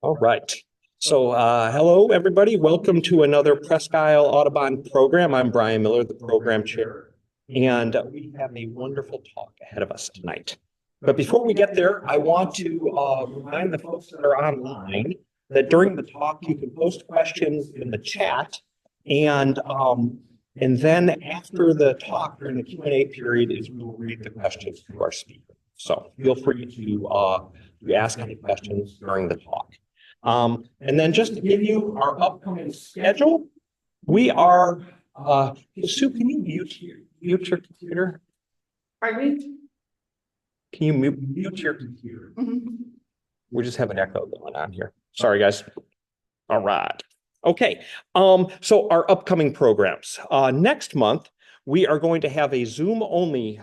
All right. So, hello, everybody. Welcome to another Presque Isle Audubon program. I'm Brian Miller, the program chair, and we have a wonderful talk ahead of us tonight. But before we get there, I want to remind the folks that are online that during the talk, you can post questions in the chat, and then after the talk during the Q&A period is we will read the questions to our speaker. So feel free to ask any questions during the talk. And then just to give you our upcoming schedule, we are, Sue, can you mute your computer? Pardon me? Can you mute your computer? We just have an echo going on here. Sorry, guys. All right. Okay. So our upcoming programs. Next month, we are going to have a Zoom only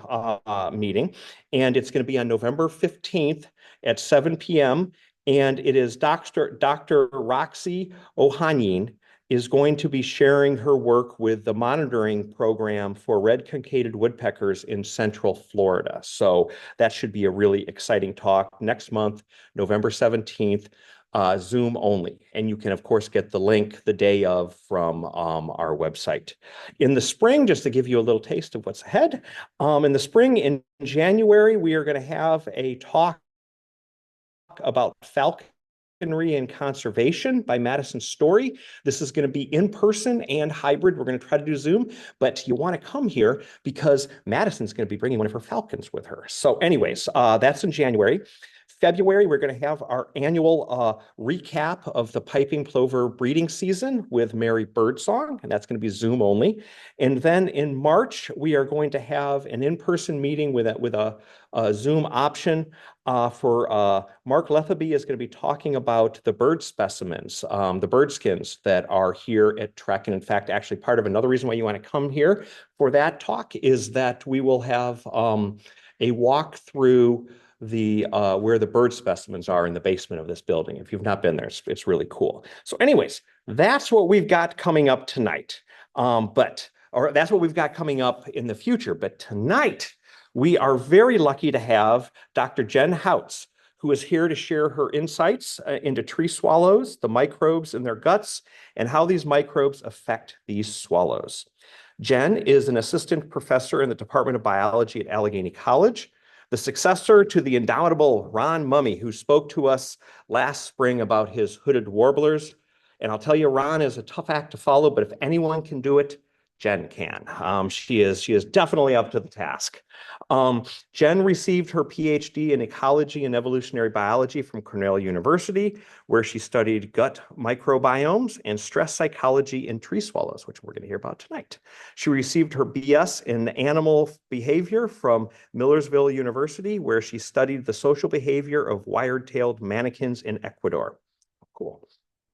meeting, and it's going to be on November 15th at 7 p.m. And it is Dr. Roxy Ohanyin is going to be sharing her work with the monitoring program for red concated woodpeckers in Central Florida. So that should be a really exciting talk next month, November 17th, Zoom only. And you can, of course, get the link the day of from our website. In the spring, just to give you a little taste of what's ahead, in the spring, in January, we are going to have a talk about falconry and conservation by Madison Story. This is going to be in person and hybrid. We're going to try to do Zoom, but you want to come here because Madison's going to be bringing one of her falcons with her. So anyways, that's in January. February, we're going to have our annual recap of the piping plover breeding season with Mary Birdsong, and that's going to be Zoom only. And then in March, we are going to have an in-person meeting with a Zoom option for Mark Letheby is going to be talking about the bird specimens, the bird skins that are here at Trek. And in fact, actually part of another reason why you want to come here for that talk is that we will have a walk through the where the bird specimens are in the basement of this building. If you've not been there, it's really cool. So anyways, that's what we've got coming up tonight. Or that's what we've got coming up in the future. But tonight, we are very lucky to have Dr. Jen Houtz, who is here to share her insights into tree swallows, the microbes in their guts, and how these microbes affect these swallows. Jen is an assistant professor in the Department of Biology at Allegheny College, the successor to the indomitable Ron Mummy, who spoke to us last spring about his hooded warblers. And I'll tell you, Ron is a tough act to follow, but if anyone can do it, Jen can. She is definitely up to the task. Jen received her PhD in ecology and evolutionary biology from Cornell University, where she studied gut microbiomes and stress psychology in tree swallows, which we're going to hear about tonight. She received her BS in animal behavior from Millersville University, where she studied the social behavior of wire-tailed manakins in Ecuador. Cool.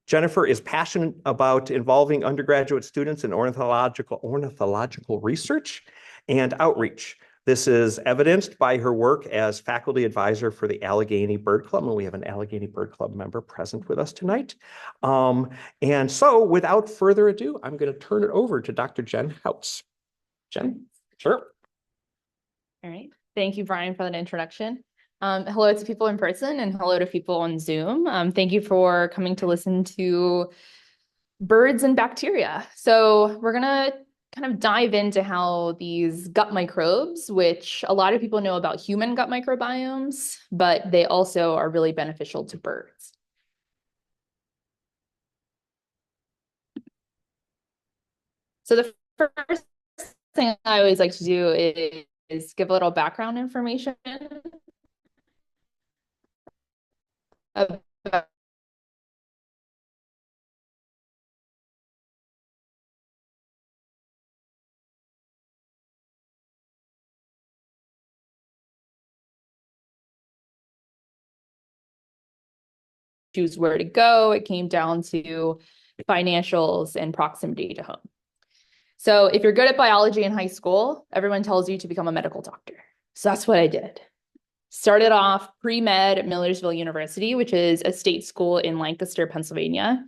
Jennifer is passionate about involving undergraduate students in ornithological research and outreach. This is evidenced by her work as faculty advisor for the Allegheny Bird Club, and we have an Allegheny Bird Club member present with us tonight. And so without further ado, I'm going to turn it over to Dr. Jen Houtz. Jen, sure. All right. Thank you, Brian, for that introduction. Hello to people in person and hello to people on Zoom. Thank you for coming to listen to birds and bacteria. So we're going to kind of dive into how these gut microbes, which a lot of people know about human gut microbiomes, but they also are really beneficial to birds. So the first thing I always like to do is give a little background information about choose where to go. It came down to financials and proximity to home. So if you're good at biology in high school, everyone tells you to become a medical doctor. So that's what I did. Started off pre-med at Millersville University, which is a state school in Lancaster, Pennsylvania.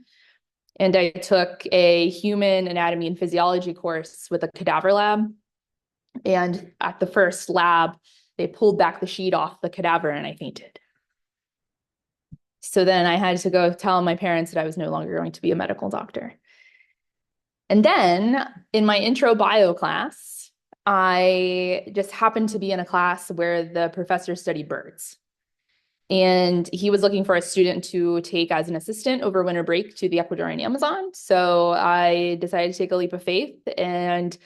And I took a human anatomy and physiology course with a cadaver lab. And at the first lab, they pulled back the sheet off the cadaver and I fainted. So then I had to go tell my parents that I was no longer going to be a medical doctor. And then in my intro bio class, I just happened to be in a class where the professor studied birds. And he was looking for a student to take as an assistant over winter break to the Ecuadorian Amazon. So I decided to take a leap of faith and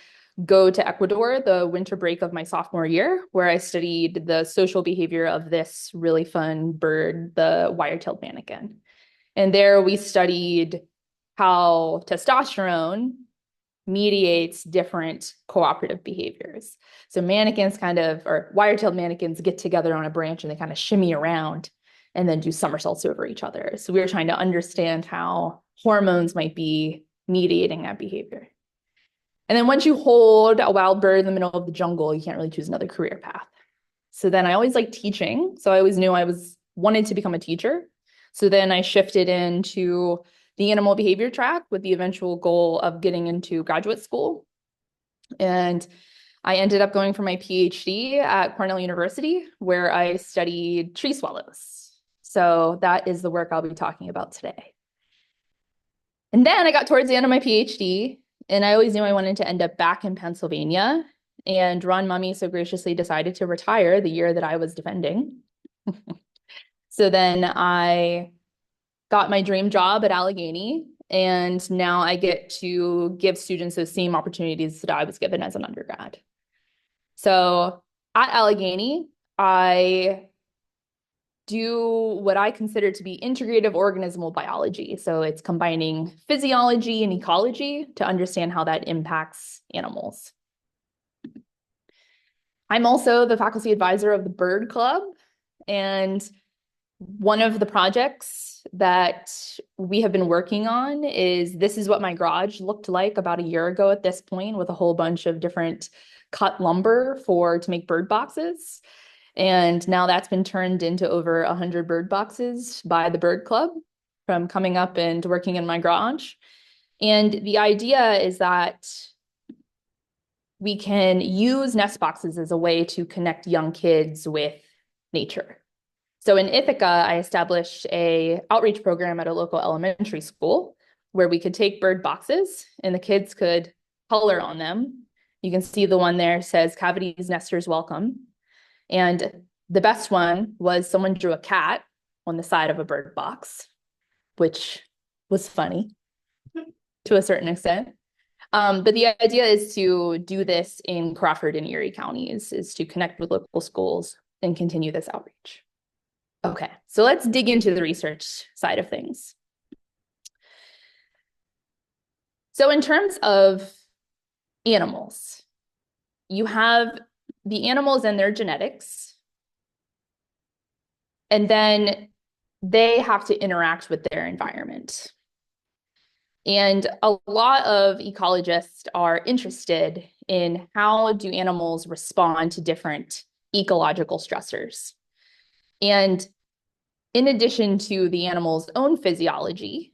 go to Ecuador the winter break of my sophomore year, where I studied the social behavior of this really fun bird, the wire-tailed manakin. And there we studied how testosterone mediates different cooperative behaviors. So mannequins or wire-tailed mannequins get together on a branch and they kind of shimmy around and then do somersaults over each other. So we were trying to understand how hormones might be mediating that behavior. And then once you hold a wild bird in the middle of the jungle, you can't really choose another career path. So then I always liked teaching. So I always knew wanted to become a teacher. So then I shifted into the animal behavior track with the eventual goal of getting into graduate school. And I ended up going for my PhD at Cornell University, where I studied tree swallows. So that is the work I'll be talking about today. And then I got towards the end of my PhD, and I always knew I wanted to end up back in Pennsylvania. And Ron Mummy so graciously decided to retire the year that I was defending. So then I got my dream job at Allegheny, and now I get to give students those same opportunities that I was given as an undergrad. So at Allegheny, I do what I consider to be integrative organismal biology. So it's combining physiology and ecology to understand how that impacts animals. I'm also the faculty advisor of the Bird Club, and one of the projects that we have been working on this is what my garage looked like about a year ago at this point, with a whole bunch of different cut lumber to make bird boxes. And now that's been turned into over 100 bird boxes by the Bird Club from coming up and working in my garage. And the idea is that we can use nest boxes as a way to connect young kids with nature. So in Ithaca, I established an outreach program at a local elementary school where we could take bird boxes and the kids could color on them. You can see the one there says "Cavities Nesters Welcome." And the best one was someone drew a cat on the side of a bird box, which was funny to a certain extent. But the idea is to do this in Crawford and Erie counties, is to connect with local schools and continue this outreach. Okay, so let's dig into the research side of things. So in terms of animals, you have the animals and their genetics, and then they have to interact with their environment. And a lot of ecologists are interested in how do animals respond to different ecological stressors. And in addition to the animal's own physiology,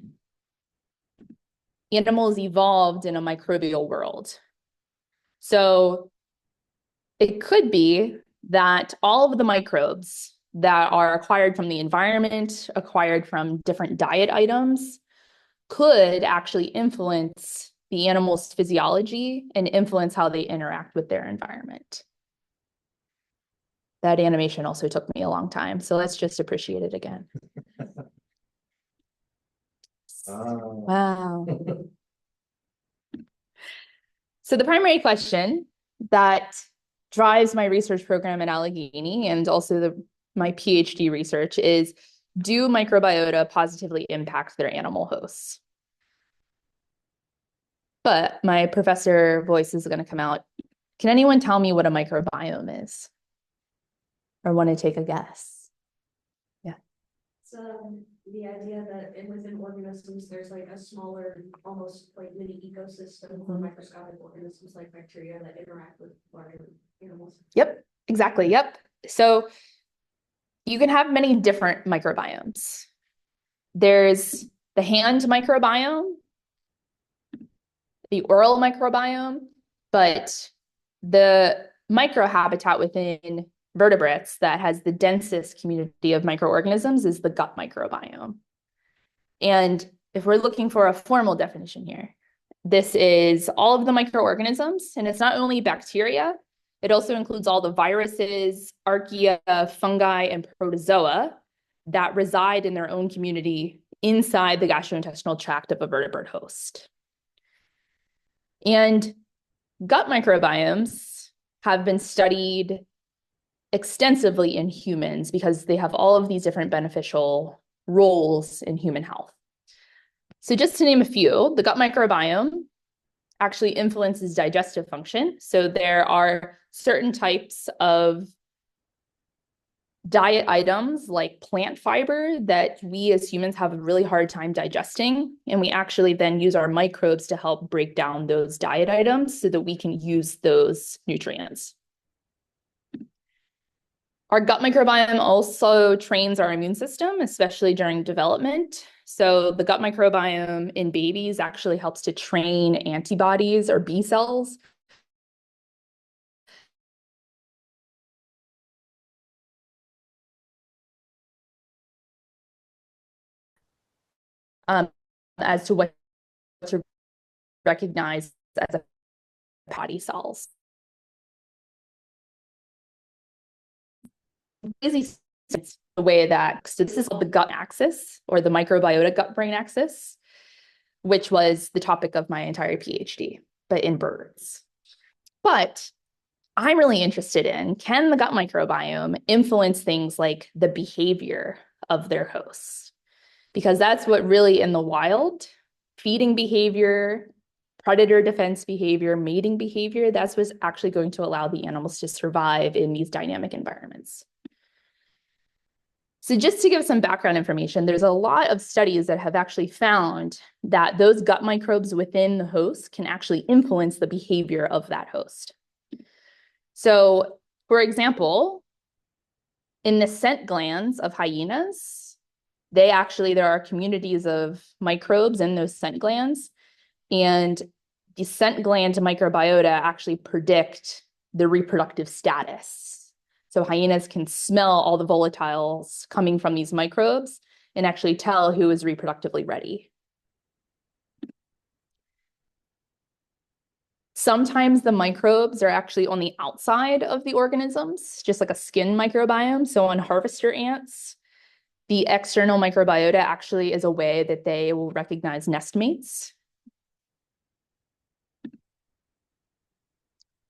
animals evolved in a microbial world. So it could be that all of the microbes that are acquired from the environment, acquired from different diet items, could actually influence the animal's physiology and influence how they interact with their environment. That animation also took me a long time, so let's just appreciate it again. Wow. So the primary question that drives my research program at Allegheny and also my PhD research is, do microbiota positively impact their animal hosts? But my professor voice is going to come out. Can anyone tell me what a microbiome is? Or want to take a guess? Yeah. So the idea that within organisms, there's like a smaller, almost like mini ecosystem for microscopic organisms like bacteria that interact with larger animals. Yep, exactly. Yep. So you can have many different microbiomes. There's the hand microbiome, the oral microbiome, but the microhabitat within vertebrates that has the densest community of microorganisms is the gut microbiome. And if we're looking for a formal definition here, this is all of the microorganisms, and it's not only bacteria, it also includes all the viruses, archaea, fungi, and protozoa that reside in their own community inside the gastrointestinal tract of a vertebrate host. And gut microbiomes have been studied extensively in humans because they have all of these different beneficial roles in human health. So just to name a few, the gut microbiome actually influences digestive function. So there are certain types of diet items like plant fiber that we as humans have a really hard time digesting. And we actually then use our microbes to help break down those diet items so that we can use those nutrients. Our gut microbiome also trains our immune system, especially during development. So the gut microbiome in babies actually helps to train antibodies or B cells. As to what to recognize as a body cells. It's the way that, so this is called the gut axis or the microbiota gut-brain axis, which was the topic of my entire PhD, but in birds. But I'm really interested in, can the gut microbiome influence things like the behavior of their hosts? Because that's what really in the wild, feeding behavior, predator defense behavior, mating behavior, that's what's actually going to allow the animals to survive in these dynamic environments. So just to give some background information, there's a lot of studies that have actually found that those gut microbes within the host can actually influence the behavior of that host. So, for example, in the scent glands of hyenas, there are communities of microbes in those scent glands, and the scent gland microbiota actually predict the reproductive status. So hyenas can smell all the volatiles coming from these microbes and actually tell who is reproductively ready. Sometimes the microbes are actually on the outside of the organisms, just like a skin microbiome. So on harvester ants, the external microbiota actually is a way that they will recognize nest mates.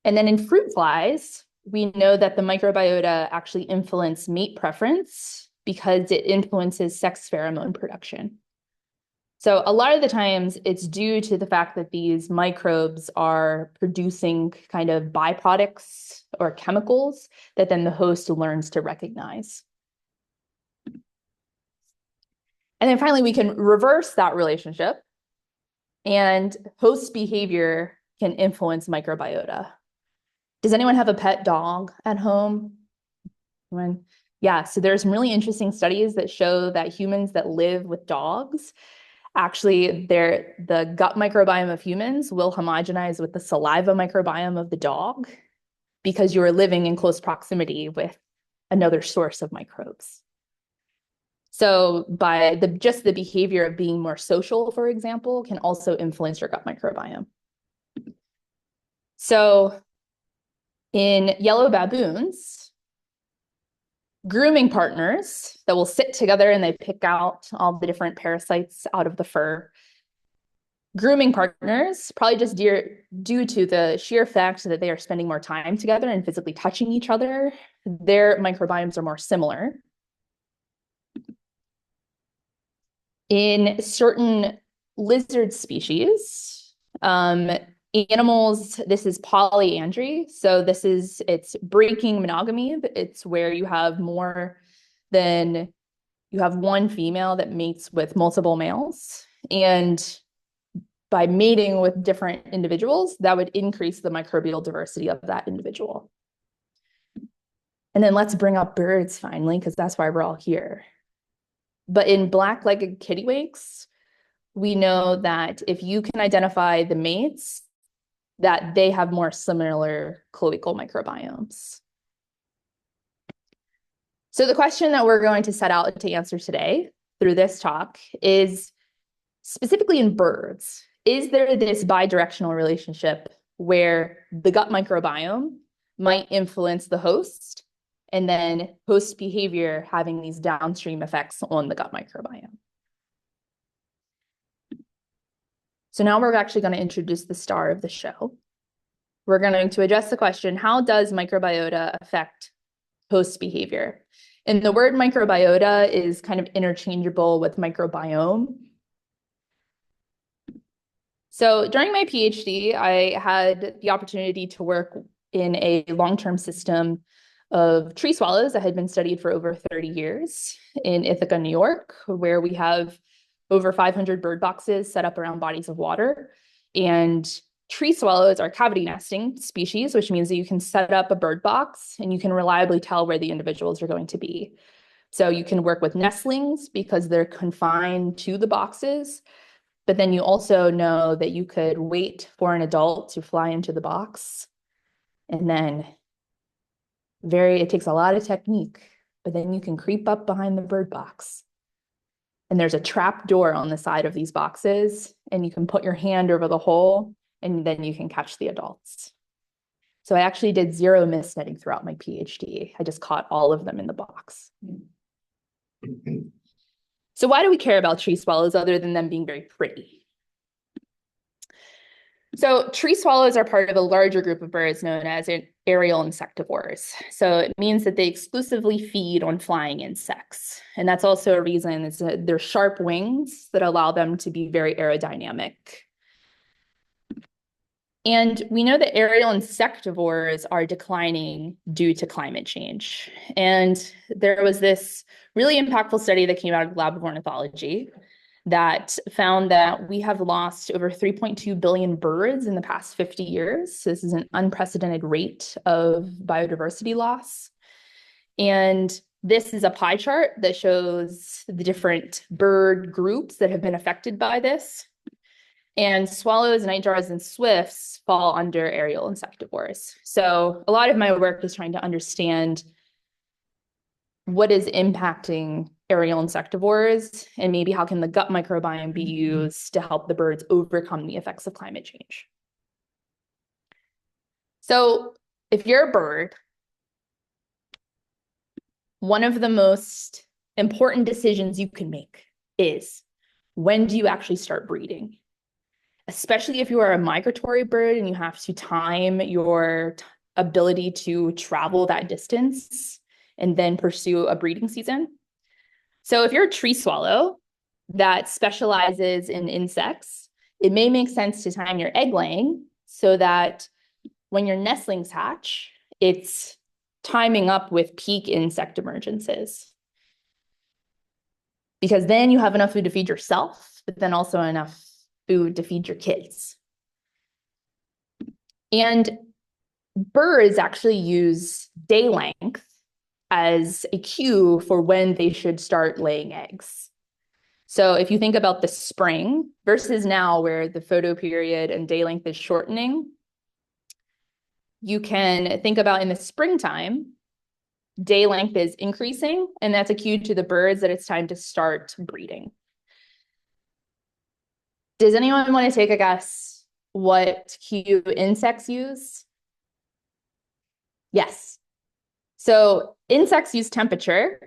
And then in fruit flies, we know that the microbiota actually influence mate preference because it influences sex pheromone production. So a lot of the times it's due to the fact that these microbes are producing kind of byproducts or chemicals that then the host learns to recognize. And then finally, we can reverse that relationship, and host behavior can influence microbiota. Does anyone have a pet dog at home? Yeah, so there's some really interesting studies that show that humans that live with dogs, actually the gut microbiome of humans will homogenize with the saliva microbiome of the dog because you are living in close proximity with another source of microbes. So by just the behavior of being more social, for example, can also influence your gut microbiome. So in yellow baboons, grooming partners that will sit together and they pick out all the different parasites out of the fur. Grooming partners, probably just due to the sheer fact that they are spending more time together and physically touching each other, their microbiomes are more similar. In certain lizard species, animals, this is polyandry. So it's breaking monogamy. It's where you have one female that mates with multiple males. And by mating with different individuals, that would increase the microbial diversity of that individual. And then let's bring up birds finally, because that's why we're all here. But in black-legged kittiwakes, we know that if you can identify the mates, that they have more similar cloacal microbiomes. So the question that we're going to set out to answer today through this talk is specifically in birds, is there this bidirectional relationship where the gut microbiome might influence the host and then host behavior having these downstream effects on the gut microbiome? So now we're actually going to introduce the star of the show. We're going to address the question, how does microbiota affect host behavior? And the word microbiota is kind of interchangeable with microbiome. So during my PhD, I had the opportunity to work in a long-term system of tree swallows that had been studied for over 30 years in Ithaca, New York, where we have over 500 bird boxes set up around bodies of water. And tree swallows are cavity nesting species, which means that you can set up a bird box and you can reliably tell where the individuals are going to be. So you can work with nestlings because they're confined to the boxes, but then you also know that you could wait for an adult to fly into the box. And then it takes a lot of technique, but then you can creep up behind the bird box. And there's a trap door on the side of these boxes, and you can put your hand over the hole, and then you can catch the adults. So I actually did 0 mist netting throughout my PhD. I just caught all of them in the box. So why do we care about tree swallows other than them being very pretty? So tree swallows are part of a larger group of birds known as aerial insectivores. So it means that they exclusively feed on flying insects. And that's also a reason is that they're sharp wings that allow them to be very aerodynamic. And we know that aerial insectivores are declining due to climate change. And there was this really impactful study that came out of the Lab of Ornithology that found that we have lost over 3.2 billion birds in the past 50 years. So this is an unprecedented rate of biodiversity loss. And this is a pie chart that shows the different bird groups that have been affected by this. And swallows, nightjars, and swifts fall under aerial insectivores. So a lot of my work is trying to understand what is impacting aerial insectivores and maybe how can the gut microbiome be used to help the birds overcome the effects of climate change. So if you're a bird, one of the most important decisions you can make is when do you actually start breeding? Especially if you are a migratory bird and you have to time your ability to travel that distance and then pursue a breeding season. So if you're a tree swallow that specializes in insects, it may make sense to time your egg laying so that when your nestlings hatch, it's timing up with peak insect emergences. Because then you have enough food to feed yourself, but then also enough food to feed your kids. And birds actually use day length as a cue for when they should start laying eggs. So if you think about the spring versus now where the photoperiod and day length is shortening, you can think about in the springtime, day length is increasing, and that's a cue to the birds that it's time to start breeding. Does anyone want to take a guess what cue insects use? Yes. So insects use temperature.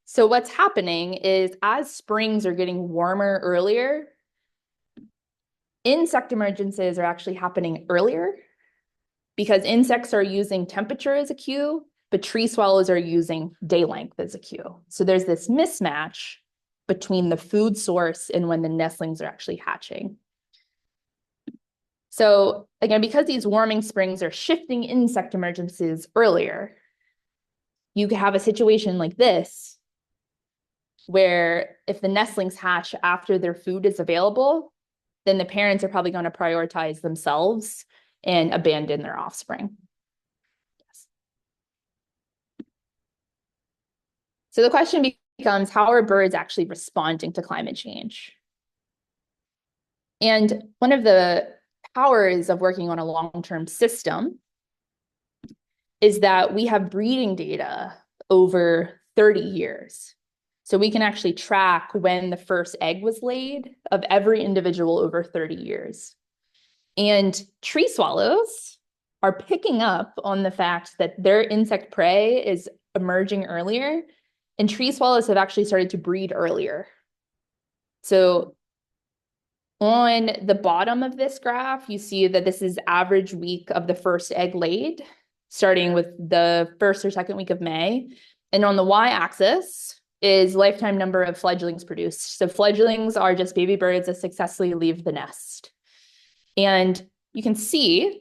So what's happening is as springs are getting warmer earlier, insect emergencies are actually happening earlier because insects are using temperature as a cue, but tree swallows are using day length as a cue. So there's this mismatch between the food source and when the nestlings are actually hatching. So again, because these warming springs are shifting insect emergencies earlier, you could have a situation like this, where if the nestlings hatch after their food is available, then the parents are probably going to prioritize themselves and abandon their offspring. Yes. So the question becomes, how are birds actually responding to climate change? And one of the powers of working on a long-term system is that we have breeding data over 30 years. So we can actually track when the first egg was laid of every individual over 30 years. And tree swallows are picking up on the fact that their insect prey is emerging earlier, and tree swallows have actually started to breed earlier. So on the bottom of this graph, you see that this is average week of the first egg laid, starting with the first or second week of May. And on the y-axis is lifetime number of fledglings produced. So fledglings are just baby birds that successfully leave the nest. And you can see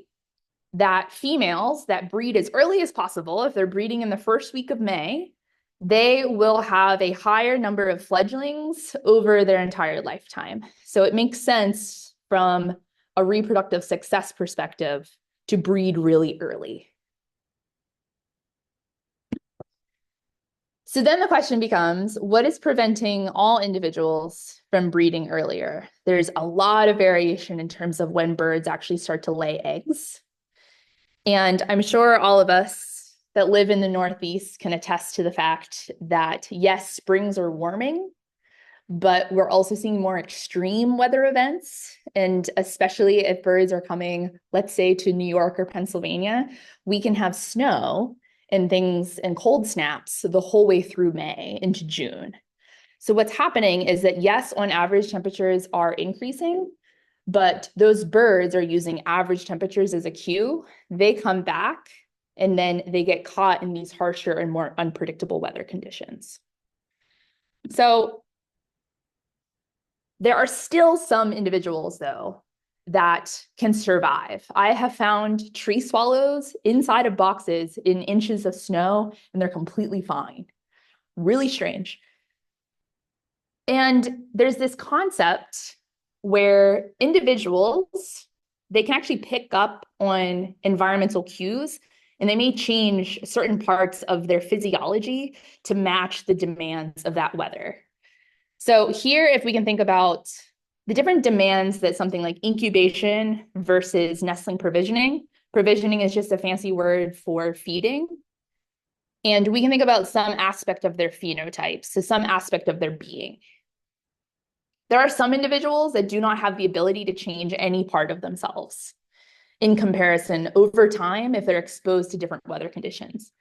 that females that breed as early as possible, if they're breeding in the first week of May, they will have a higher number of fledglings over their entire lifetime. So it makes sense from a reproductive success perspective to breed really early. So then the question becomes, what is preventing all individuals from breeding earlier? There's a lot of variation in terms of when birds actually start to lay eggs. And I'm sure all of us that live in the Northeast can attest to the fact that, yes, springs are warming, but we're also seeing more extreme weather events. And especially if birds are coming, let's say, to New York or Pennsylvania, we can have snow and things and cold snaps the whole way through May into June. So what's happening is that, yes, on average, temperatures are increasing, but those birds are using average temperatures as a cue. They come back and then they get caught in these harsher and more unpredictable weather conditions. So there are still some individuals, though, that can survive. I have found tree swallows inside of boxes in inches of snow, and they're completely fine. Really strange. And there's this concept where individuals, they can actually pick up on environmental cues, and they may change certain parts of their physiology to match the demands of that weather. So here, if we can think about the different demands that something like incubation versus nestling provisioning. Provisioning is just a fancy word for feeding. And we can think about some aspect of their phenotypes, so some aspect of their being. There are some individuals that do not have the ability to change any part of themselves in comparison over time if they're exposed to different weather conditions.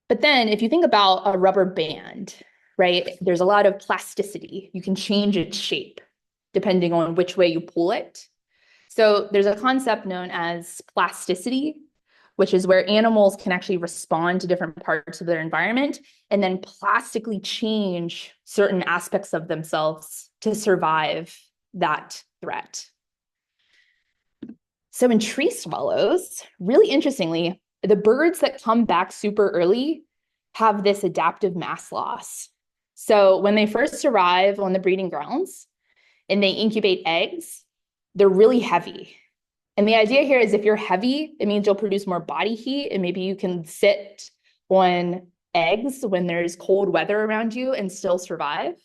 But then if you think about a rubber band, right, there's a lot of plasticity. You can change its shape depending on which way you pull it. So there's a concept known as plasticity, which is where animals can actually respond to different parts of their environment and then plastically change certain aspects of themselves to survive that threat. So in tree swallows, really interestingly, the birds that come back super early have this adaptive mass loss. So when they first arrive on the breeding grounds and they incubate eggs, they're really heavy. And the idea here is if you're heavy, it means you'll produce more body heat, and maybe you can sit on eggs when there's cold weather around you and still survive.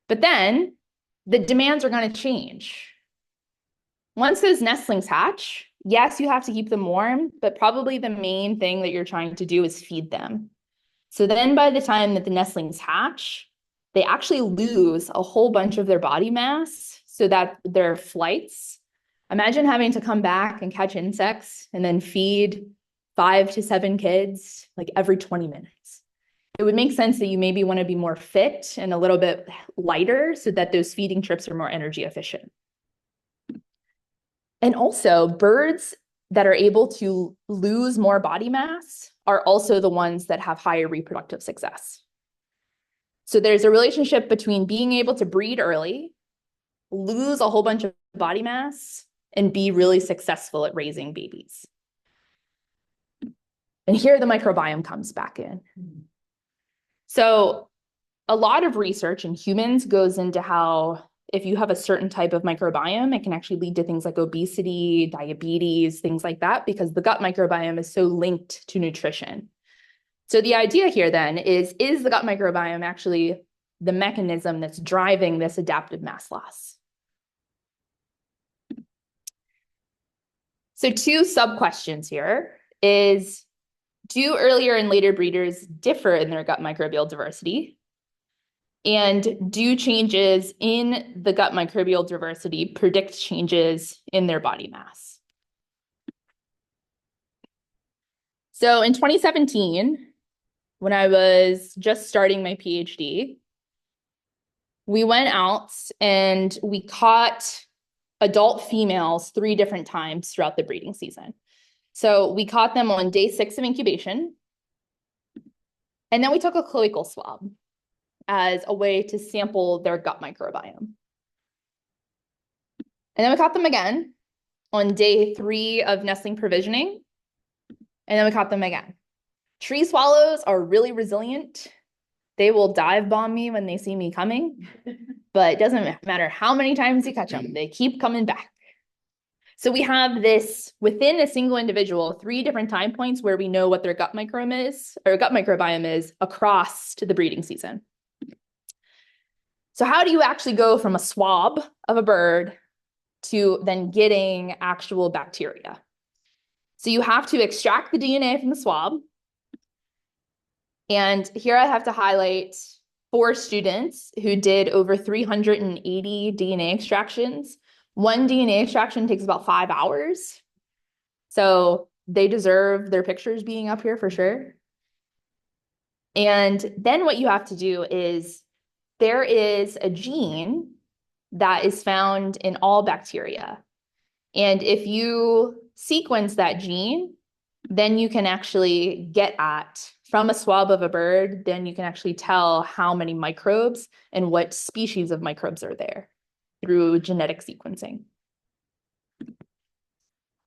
But then the demands are going to change. Once those nestlings hatch, yes, you have to keep them warm, but probably the main thing that you're trying to do is feed them. So then by the time that the nestlings hatch, they actually lose a whole bunch of their body mass so that their flights, imagine having to come back and catch insects and then feed 5 to 7 kids like every 20 minutes. It would make sense that you maybe want to be more fit and a little bit lighter so that those feeding trips are more energy efficient. And also, birds that are able to lose more body mass are also the ones that have higher reproductive success. So there's a relationship between being able to breed early, lose a whole bunch of body mass, and be really successful at raising babies. And here the microbiome comes back in. So a lot of research in humans goes into how if you have a certain type of microbiome, it can actually lead to things like obesity, diabetes, things like that, because the gut microbiome is so linked to nutrition. So the idea here then is the gut microbiome actually the mechanism that's driving this adaptive mass loss? So 2 sub-questions here is, do earlier and later breeders differ in their gut microbial diversity? And do changes in the gut microbial diversity predict changes in their body mass? So in 2017, when I was just starting my PhD, we went out and we caught adult females 3 different times throughout the breeding season. So we caught them on day 6 of incubation, and then we took a cloacal swab as a way to sample their gut microbiome. And then we caught them again on day 3 of nestling provisioning, and then we caught them again. Tree swallows are really resilient. They will dive bomb me when they see me coming, but it doesn't matter how many times you catch them, they keep coming back. So we have this within a single individual, 3 different time points where we know what their gut microbiome is across to the breeding season. So how do you actually go from a swab of a bird to then getting actual bacteria? So you have to extract the DNA from the swab. And here I have to highlight 4 students who did over 380 DNA extractions. One DNA extraction takes about 5 hours. So they deserve their pictures being up here for sure. And then what you have to do is there is a gene that is found in all bacteria. And if you sequence that gene, then you can actually get at, from a swab of a bird, then you can actually tell how many microbes and what species of microbes are there through genetic sequencing.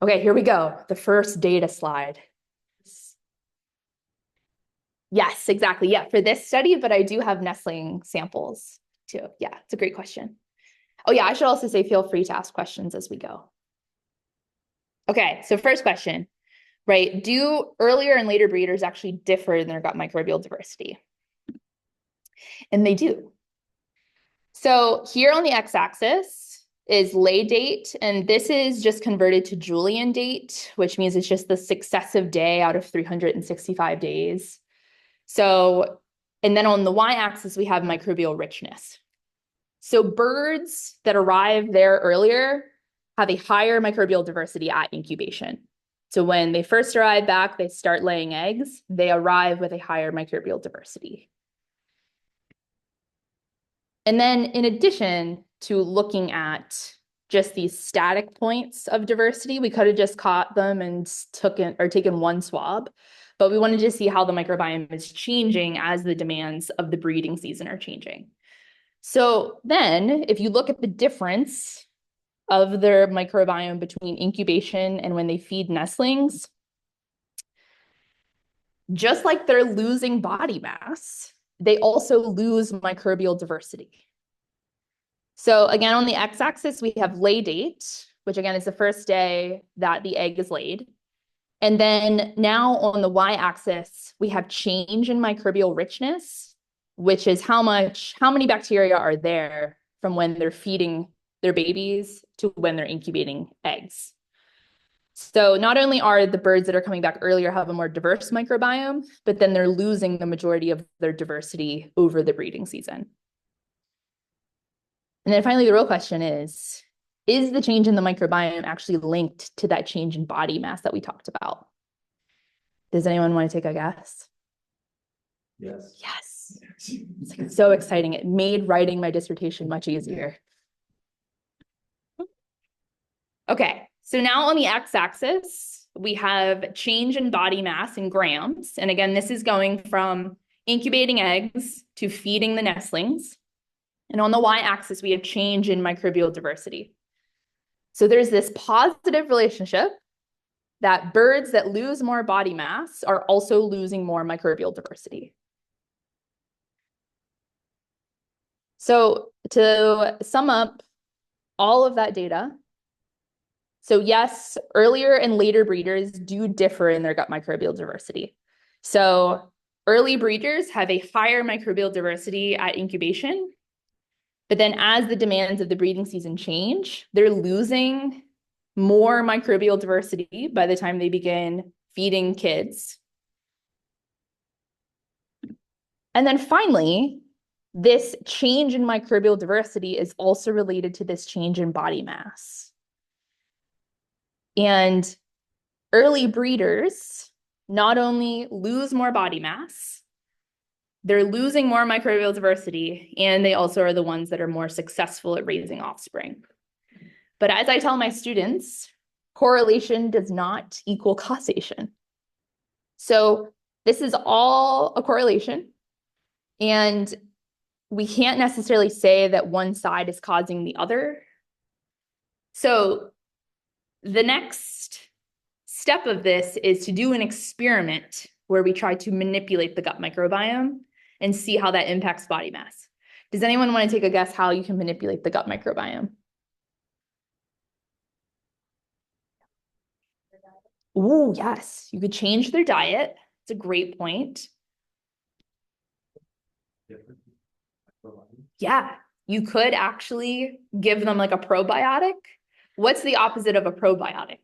Okay, here we go. The first data slide. Yes, exactly. Yeah, for this study, but I do have nestling samples too. Yeah, it's a great question. Oh yeah, I should also say feel free to ask questions as we go. Okay, so first question, right? Do earlier and later breeders actually differ in their gut microbial diversity? And they do. So here on the x-axis is lay date, and this is just converted to Julian date, which means it's just the successive day out of 365 days. So, and then on the y-axis, we have microbial richness. So birds that arrive there earlier have a higher microbial diversity at incubation. So when they first arrive back, they start laying eggs, they arrive with a higher microbial diversity. And then in addition to looking at just these static points of diversity, we could have just caught them and taken one swab, but we wanted to see how the microbiome is changing as the demands of the breeding season are changing. So then if you look at the difference of their microbiome between incubation and when they feed nestlings, just like they're losing body mass, they also lose microbial diversity. So again, on the x-axis, we have lay date, which again is the first day that the egg is laid. And then now on the y-axis, we have change in microbial richness, which is how many bacteria are there from when they're feeding their babies to when they're incubating eggs. So not only are the birds that are coming back earlier have a more diverse microbiome, but then they're losing the majority of their diversity over the breeding season. And then finally, the real question is the change in the microbiome actually linked to that change in body mass that we talked about? Does anyone want to take a guess? Yes. Yes. It's like so exciting. It made writing my dissertation much easier. Okay, so now on the x-axis, we have change in body mass in grams. And again, this is going from incubating eggs to feeding the nestlings. And on the y-axis, we have change in microbial diversity. So there's this positive relationship that birds that lose more body mass are also losing more microbial diversity. So to sum up all of that data, so yes, earlier and later breeders do differ in their gut microbial diversity. So early breeders have a higher microbial diversity at incubation, but then as the demands of the breeding season change, they're losing more microbial diversity by the time they begin feeding kids. And then finally, this change in microbial diversity is also related to this change in body mass. And early breeders not only lose more body mass, they're losing more microbial diversity, and they also are the ones that are more successful at raising offspring. But as I tell my students, correlation does not equal causation. So this is all a correlation, and we can't necessarily say that one side is causing the other. So the next step of this is to do an experiment where we try to manipulate the gut microbiome and see how that impacts body mass. Does anyone want to take a guess how you can manipulate the gut microbiome? Ooh, yes, you could change their diet. It's a great point. Yeah, you could actually give them like a probiotic. What's the opposite of a probiotic?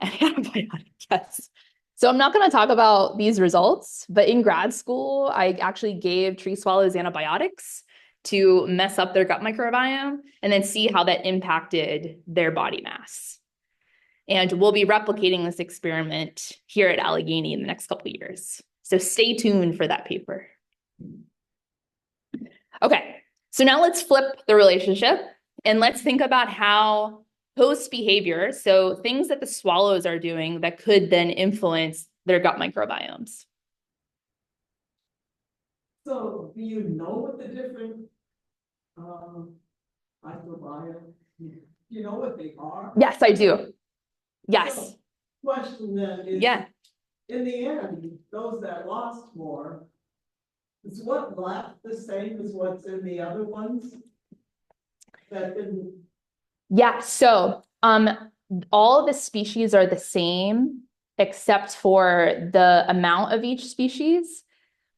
An antibiotic, yes. So I'm not going to talk about these results, but in grad school, I actually gave tree swallows antibiotics to mess up their gut microbiome and then see how that impacted their body mass. And we'll be replicating this experiment here at Allegheny in the next couple of years. So stay tuned for that paper. Okay, so now let's flip the relationship and let's think about how host behavior, so things that the swallows are doing that could then influence their gut microbiomes. So do you know what the different microbiome, do you know what they are? Yes, I do. Yes. So, question then is, Yeah. in the end, those that lost more, is what left the same as what's in the other ones? That didn't. Yeah, so all the species are the same except for the amount of each species.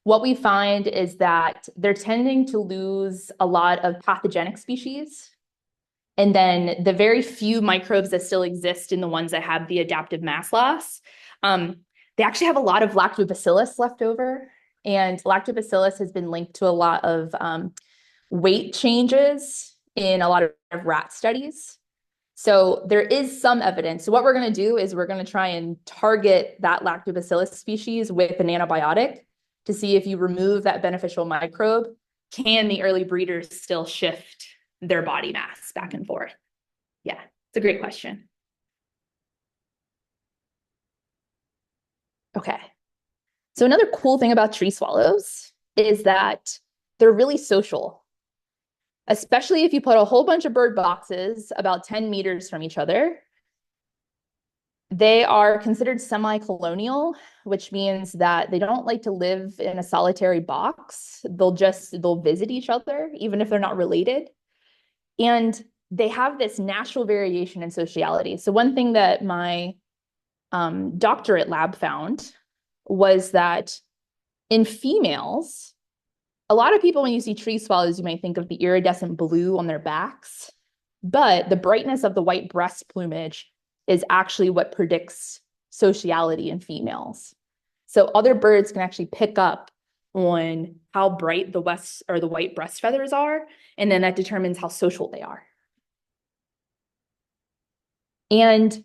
What we find is that they're tending to lose a lot of pathogenic species. And then the very few microbes that still exist in the ones that have the adaptive mass loss, they actually have a lot of lactobacillus left over. And lactobacillus has been linked to a lot of weight changes in a lot of rat studies. So there is some evidence. So what we're going to do is we're going to try and target that lactobacillus species with an antibiotic to see if you remove that beneficial microbe, can the early breeders still shift their body mass back and forth? Yeah, it's a great question. Okay. So another cool thing about tree swallows is that they're really social, especially if you put a whole bunch of bird boxes about 10 meters from each other. They are considered semi-colonial, which means that they don't like to live in a solitary box. They'll visit each other, even if they're not related. And they have this natural variation in sociality. So one thing that my doctorate lab found was that in females, a lot of people, when you see tree swallows, you might think of the iridescent blue on their backs, but the brightness of the white breast plumage is actually what predicts sociality in females. So other birds can actually pick up on how bright the white breast feathers are, and then that determines how social they are. And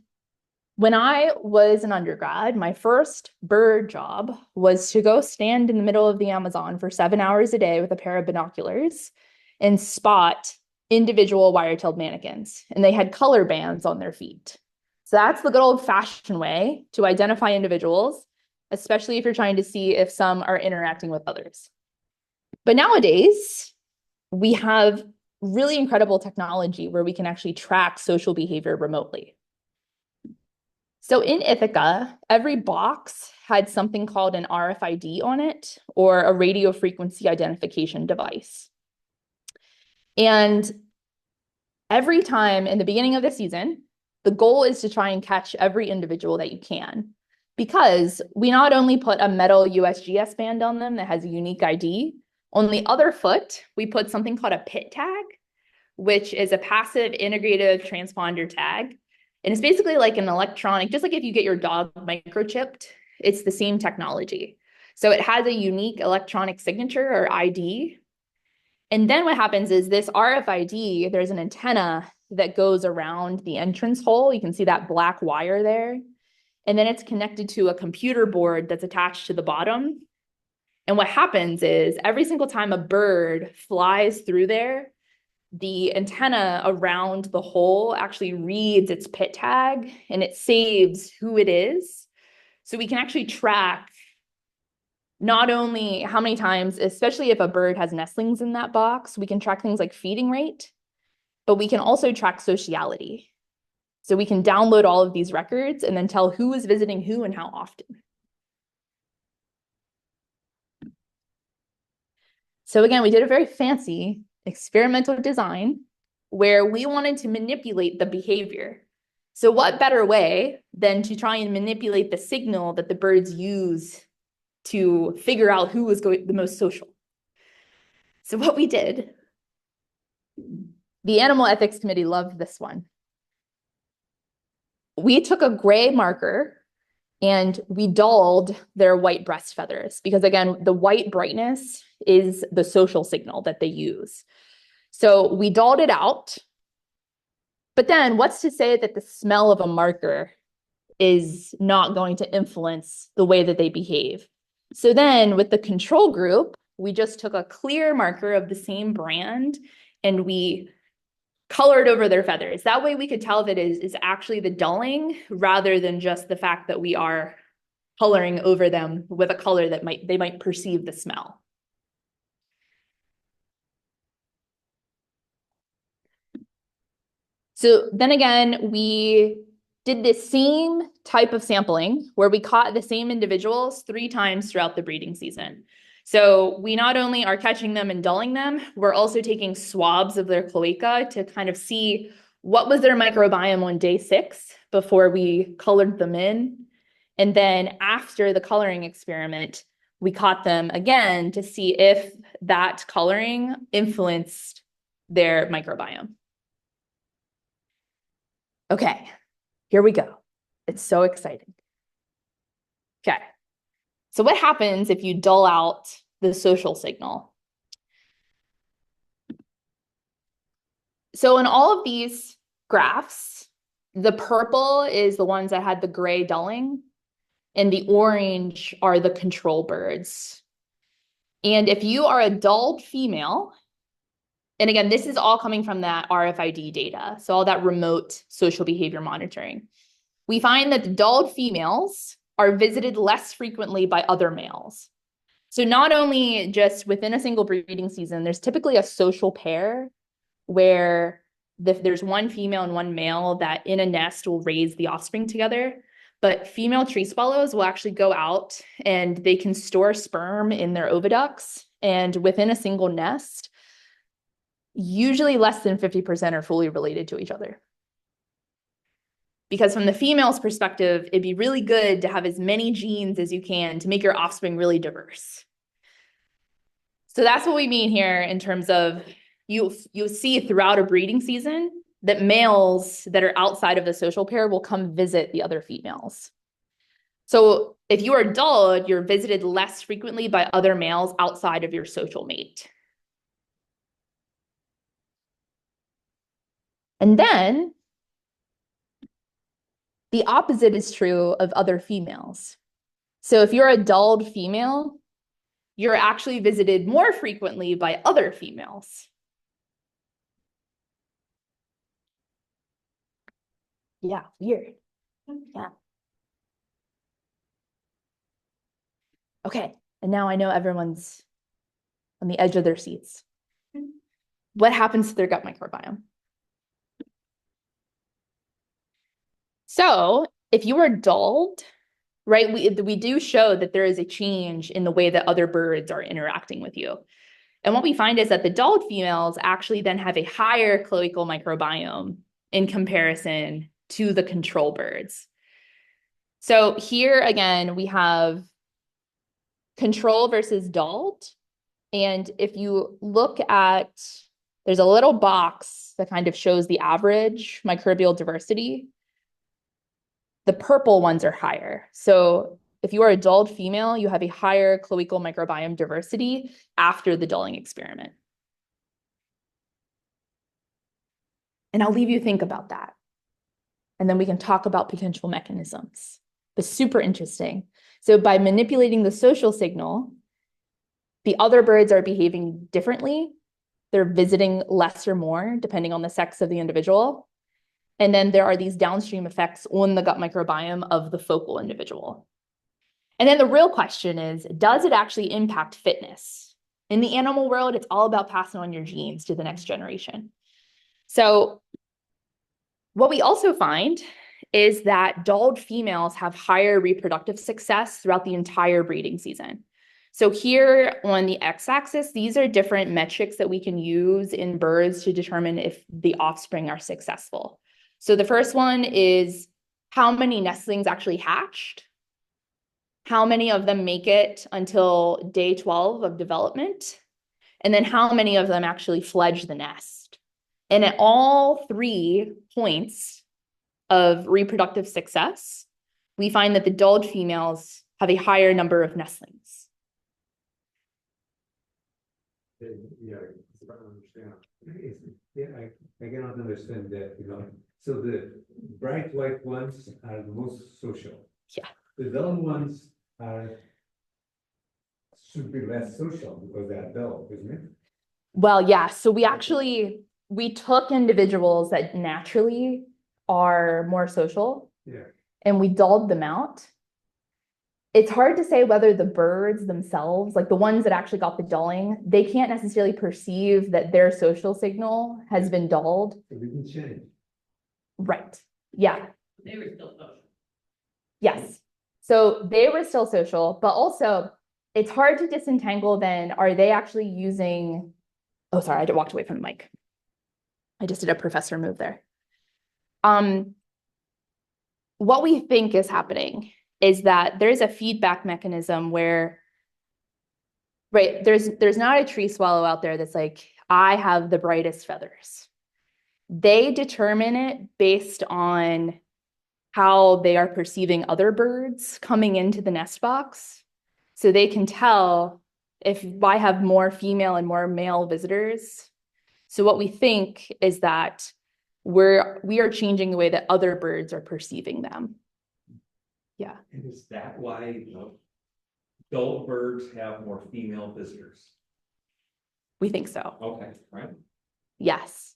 when I was an undergrad, my first bird job was to go stand in the middle of the Amazon for 7 hours a day with a pair of binoculars and spot individual wire-tailed manakins. And they had color bands on their feet. So that's the good old-fashioned way to identify individuals, especially if you're trying to see if some are interacting with others. But nowadays, we have really incredible technology where we can actually track social behavior remotely. So in Ithaca, every box had something called an RFID on it, or a radio frequency identification device. And every time in the beginning of the season, the goal is to try and catch every individual that you can, because we not only put a metal USGS band on them that has a unique ID, on the other foot, we put something called a PIT tag, which is a passive integrative transponder tag. And it's basically like an electronic, just like if you get your dog microchipped, it's the same technology. So it has a unique electronic signature or ID. And then what happens is this RFID, there's an antenna that goes around the entrance hole. You can see that black wire there. And then it's connected to a computer board that's attached to the bottom. And what happens is every single time a bird flies through there, the antenna around the hole actually reads its pit tag and it saves who it is. So we can actually track not only how many times, especially if a bird has nestlings in that box, we can track things like feeding rate, but we can also track sociality. So we can download all of these records and then tell who is visiting who and how often. So again, we did a very fancy experimental design where we wanted to manipulate the behavior. So what better way than to try and manipulate the signal that the birds use to figure out who was the most social? So what we did, the Animal Ethics Committee loved this one. We took a gray marker and we dulled their white breast feathers because, again, the white brightness is the social signal that they use. So we dulled it out. But then what's to say that the smell of a marker is not going to influence the way that they behave? So then with the control group, we just took a clear marker of the same brand and we colored over their feathers. That way we could tell that it is actually the dulling rather than just the fact that we are coloring over them with a color that they might perceive the smell. So then again, we did the same type of sampling where we caught the same individuals 3 times throughout the breeding season. So we not only are catching them and dulling them, we're also taking swabs of their cloaca to kind of see what was their microbiome on day 6 before we colored them in. And then after the coloring experiment, we caught them again to see if that coloring influenced their microbiome. Okay, here we go. It's so exciting. Okay, so what happens if you dull out the social signal? So in all of these graphs, the purple is the ones that had the gray dulling, and the orange are the control birds. And if you are a dulled female, and again, this is all coming from that RFID data, so all that remote social behavior monitoring. We find that the dulled females are visited less frequently by other males. So not only just within a single breeding season, there's typically a social pair where there's one female and one male that in a nest will raise the offspring together. But female tree swallows will actually go out and they can store sperm in their oviducts. And within a single nest, usually less than 50% are fully related to each other. Because from the female's perspective, it'd be really good to have as many genes as you can to make your offspring really diverse. So that's what we mean here in terms of you'll see throughout a breeding season that males that are outside of the social pair will come visit the other females. So if you are dulled, you're visited less frequently by other males outside of your social mate. And then the opposite is true of other females. So if you're a dulled female, you're actually visited more frequently by other females. Yeah, weird. Yeah. Okay, and now I know everyone's on the edge of their seats. What happens to their gut microbiome? So if you are dulled, right, we do show that there is a change in the way that other birds are interacting with you. And what we find is that the dulled females actually then have a higher cloacal microbiome in comparison to the control birds. So here again, we have control versus dulled. And if you look at, there's a little box that kind of shows the average microbial diversity. The purple ones are higher. So if you are a dulled female, you have a higher cloacal microbiome diversity after the dulling experiment. And I'll leave you think about that. And then we can talk about potential mechanisms. But super interesting. So by manipulating the social signal, the other birds are behaving differently. They're visiting less or more, depending on the sex of the individual. And then there are these downstream effects on the gut microbiome of the focal individual. And then the real question is, does it actually impact fitness? In the animal world, it's all about passing on your genes to the next generation. So what we also find is that dulled females have higher reproductive success throughout the entire breeding season. So here on the x-axis, these are different metrics that we can use in birds to determine if the offspring are successful. So the first one is how many nestlings actually hatched, how many of them make it until day 12 of development, and then how many of them actually fledge the nest. And at all 3 points of reproductive success, we find that the dulled females have a higher number of nestlings. Yeah, I understand. Yeah, I cannot understand that, So the bright white ones are the most social. Yeah. The dull ones should be less social because they are dull, isn't it? Well, yeah, so we took individuals that naturally are more social. Yeah. And we dulled them out. It's hard to say whether the birds themselves, like the ones that actually got the dulling, they can't necessarily perceive that their social signal has been dulled. It didn't change. Right. Yeah. They were still social. Yes. So they were still social, but also it's hard to disentangle then, are they actually using, oh, sorry, I walked away from the mic. I just did a professor move there. What we think is happening is that there's a feedback mechanism where, right, there's not a tree swallow out there that's like, I have the brightest feathers. They determine it based on how they are perceiving other birds coming into the nest box. So they can tell if I have more female and more male visitors. So what we think is that we are changing the way that other birds are perceiving them. Yeah. And is that why dull birds have more female visitors? We think so. Okay, right. Yes.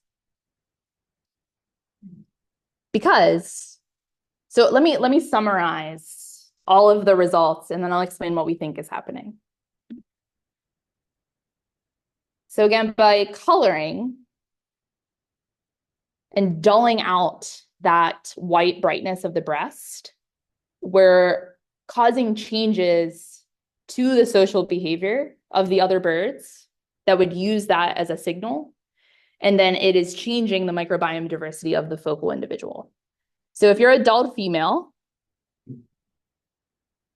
Because, so let me summarize all of the results and then I'll explain what we think is happening. So again, by coloring and dulling out that white brightness of the breast, we're causing changes to the social behavior of the other birds that would use that as a signal. And then it is changing the microbiome diversity of the focal individual. So if you're a dulled female,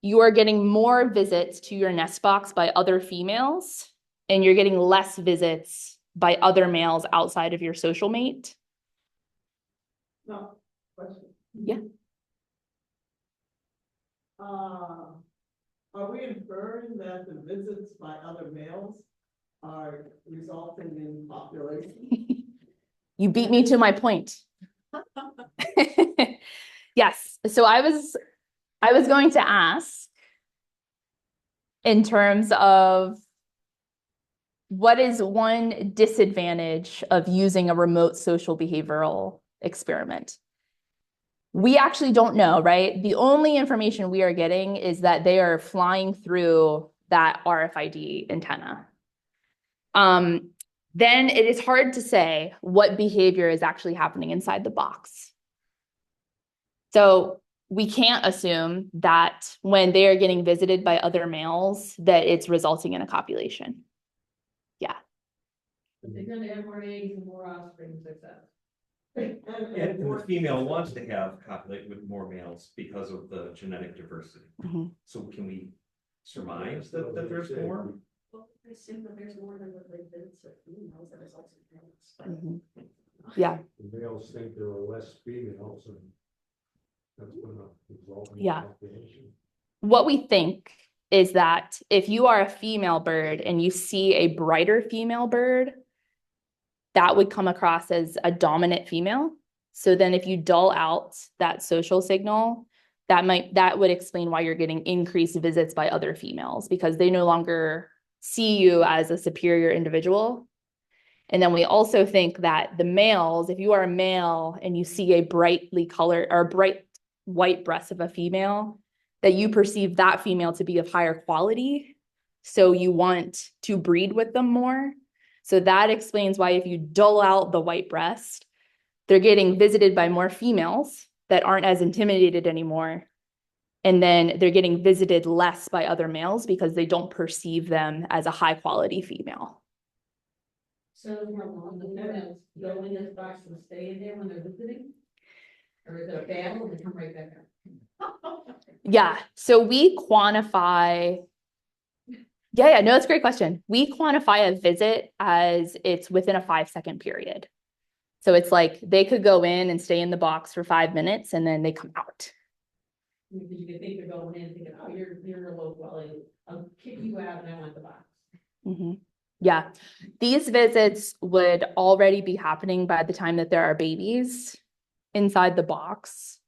you are getting more visits to your nest box by other females, and you're getting less visits by other males outside of your social mate. No, question. Yeah. Are we inferring that the visits by other males are resulting in population? You beat me to my point. Yes. So I was going to ask in terms of what is one disadvantage of using a remote social behavioral experiment? We actually don't know, right? The only information we are getting is that they are flying through that RFID antenna. Then it is hard to say what behavior is actually happening inside the box. So we can't assume that when they are getting visited by other males, that it's resulting in a copulation. Yeah. They're gonna have more eggs and more offspring success. And the female wants to have copulate with more males because of the genetic diversity. Mhm. So can we surmise that there's more? Well, I assume that there's more than what they've been to females that results in males. Mhm. Yeah. The males think there are less females and that's gonna result in Yeah. population. what we think is that if you are a female bird and you see a brighter female bird, that would come across as a dominant female. So then if you dull out that social signal, that would explain why you're getting increased visits by other females, because they no longer see you as a superior individual. And then we also think that the males, if you are a male and you see a brightly colored or bright white breast of a female, that you perceive that female to be of higher quality. So you want to breed with them more. So that explains why if you dull out the white breast, they're getting visited by more females that aren't as intimidated anymore. And then they're getting visited less by other males because they don't perceive them as a high quality female. So how long the females go in this box and stay in there when they're visiting? Or is it a battle and they come right back out? Yeah, so we quantify. Yeah, no, that's a great question. We quantify a visit as it's within a 5-second period. So it's like they could go in and stay in the box for 5 minutes and then they come out. Because you could think they're going in thinking, oh, you're a low quality, I'll kick you out and I want the box. Mm-hmm. Yeah, these visits would already be happening by the time that there are babies inside the box.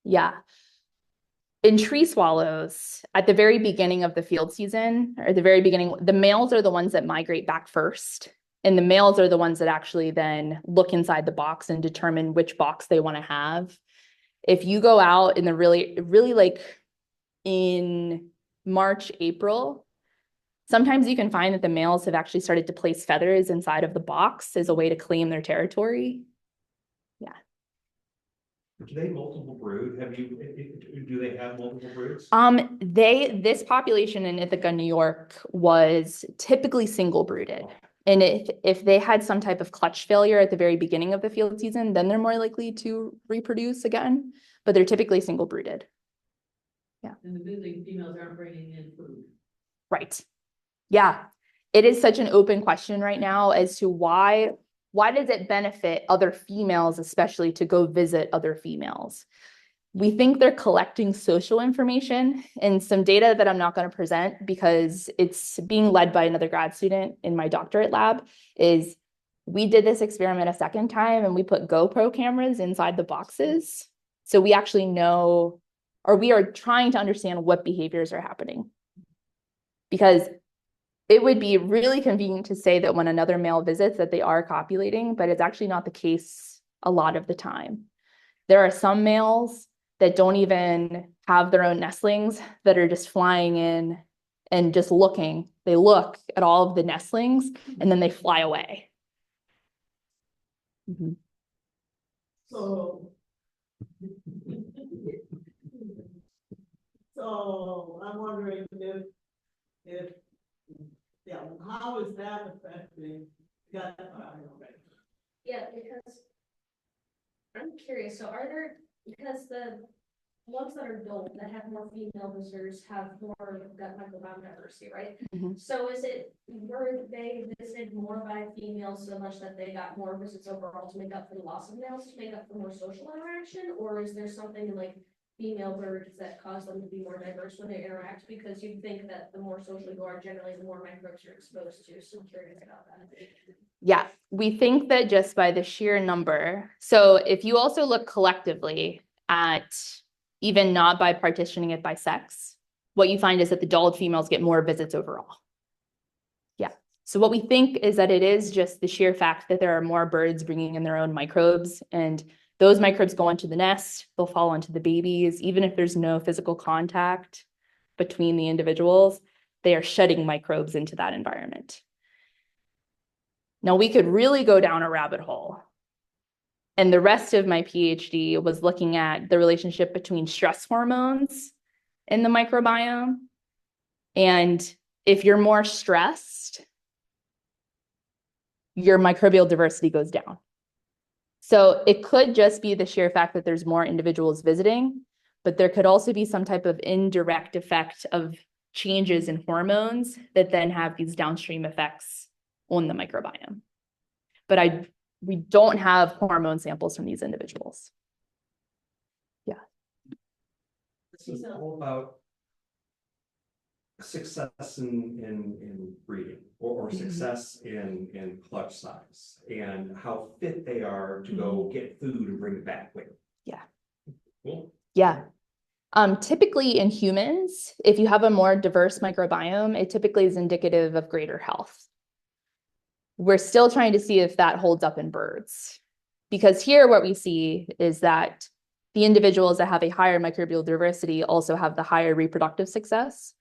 Yeah. In tree swallows, at the very beginning of the field season, or the very beginning, the males are the ones that migrate back first. And the males are the ones that actually then look inside the box and determine which box they want to have. If you go out in the really like in March, April, sometimes you can find that the males have actually started to place feathers inside of the box as a way to claim their territory. Yeah. Do they multiple brood? Do they have multiple broods? This population in Ithaca, New York was typically single brooded. And if they had some type of clutch failure at the very beginning of the field season, then they're more likely to reproduce again, but they're typically single brooded. Yeah. And the visiting females aren't bringing in food. Right. Yeah. It is such an open question right now as to why does it benefit other females, especially to go visit other females? We think they're collecting social information, and some data that I'm not going to present because it's being led by another grad student in my doctorate lab is we did this experiment a second time and we put GoPro cameras inside the boxes. So we actually know, or we are trying to understand what behaviors are happening. Because it would be really convenient to say that when another male visits that they are copulating, but it's actually not the case a lot of the time. There are some males that don't even have their own nestlings that are just flying in and just looking. They look at all of the nestlings and then they fly away. Mm-hmm. So I'm wondering if yeah, how is that affecting? Yeah, because I'm curious, so are there, because the ones that are adult that have more female visitors have more gut microbiome diversity, right? Mhm. So were they visited more by females so much that they got more visits overall to make up for the loss of males, to make up for more social interaction? Or is there something in like female birds that cause them to be more diverse when they interact? Because you'd think that the more social you are, generally the more microbes you're exposed to. So I'm curious about that. Yeah, we think that just by the sheer number. So if you also look collectively at even not by partitioning it by sex, what you find is that the adult females get more visits overall. Yeah. So what we think is that it is just the sheer fact that there are more birds bringing in their own microbes, and those microbes go into the nest, they'll fall onto the babies, even if there's no physical contact between the individuals, they are shedding microbes into that environment. Now we could really go down a rabbit hole. And the rest of my PhD was looking at the relationship between stress hormones in the microbiome. And if you're more stressed, your microbial diversity goes down. So it could just be the sheer fact that there's more individuals visiting, but there could also be some type of indirect effect of changes in hormones that then have these downstream effects on the microbiome. But we don't have hormone samples from these individuals. Yeah. So how about success in breeding or success in clutch size and how fit they are to go get food and bring it back with. Yeah. Cool. Yeah. Typically in humans, if you have a more diverse microbiome, it typically is indicative of greater health. We're still trying to see if that holds up in birds. Because here what we see is that the individuals that have a higher microbial diversity also have the higher reproductive success.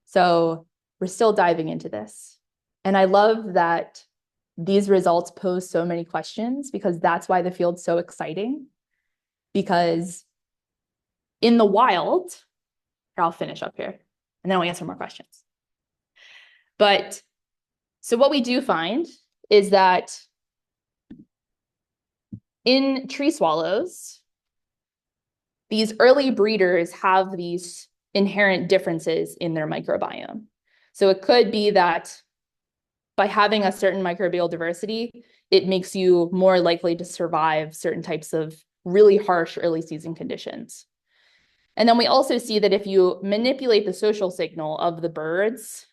So we're still diving into this. And I love that these results pose so many questions because that's why the field's so exciting. Because in the wild, I'll finish up here and then I'll answer more questions. But so what we do find is that in tree swallows, these early breeders have these inherent differences in their microbiome. So it could be that by having a certain microbial diversity, it makes you more likely to survive certain types of really harsh early season conditions. And then we also see that if you manipulate the social signal of the birds,